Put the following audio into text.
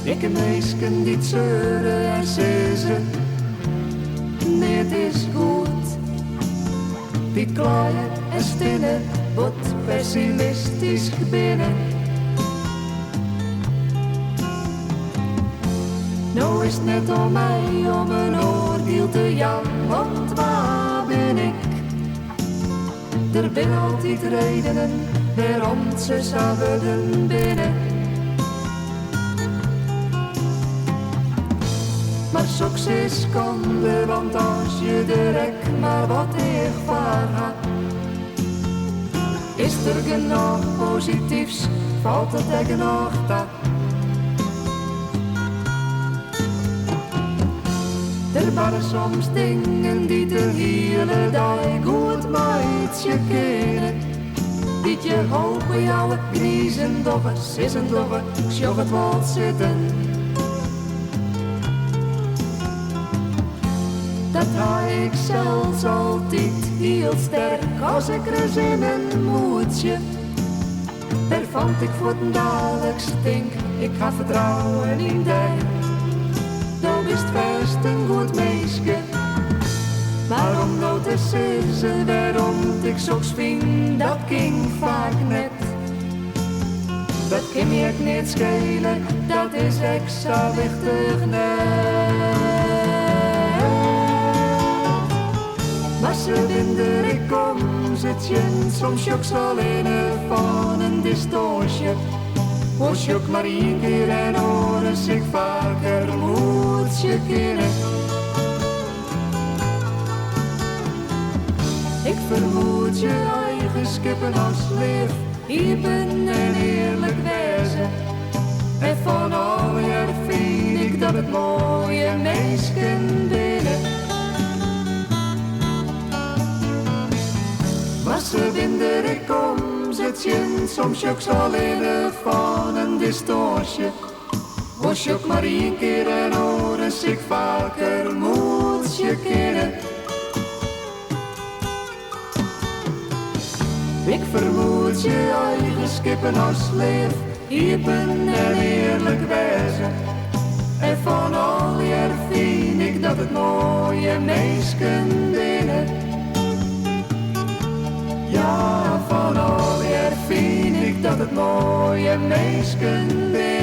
Ik een meisje die zeuren en zezen. Nee, het is goed. Die klaaien en stinnen, wordt pessimistisch binnen. Nou is het net om mij om een oordeel te jagen, want waar ben ik? Er zijn altijd redenen waarom ze zouden binnen. Maar succes kan de, want als je direct maar wat ervaar had, is er genoeg positiefs, valt het er genoeg dat. Er waren soms dingen die de hele dag goed met je kennen. Die je hoog bij alle kniezen doggen, sissen doggen, sjog het wel zitten. Dat had ik zelfs altijd heel sterk als ik er in een moedje. Daar vond ik voor den dadelijk stink, ik ga vertrouwen in die. Nou is het best een goed meisje. Waarom nou te zeggen waarom ik zo'n vind, dat ging vaak net. Dat kan je ook niet schelen, dat is extra wichtig net. Maar ze vinden ik kom, zit je soms ook zo in van een distoosje. Als je ook maar één keer en horen zich vaker moet je keren. Ik vermoed je eigen skippen als leef, even en eerlijk wezen. En van al jaar vind ik dat het mooie meisken binnen. Maar ze vinden ik om, zit je soms ook zo leren van een distoosje. Als je ook maar één keer en horen zich vaker moet je keren. Ik vermoed je eigen skippen als leef, iepen en eerlijk wezen. En van al jaar vind ik dat het mooie meisken binnen. Ja, van al jaar vind ik dat het mooie meisken binnen.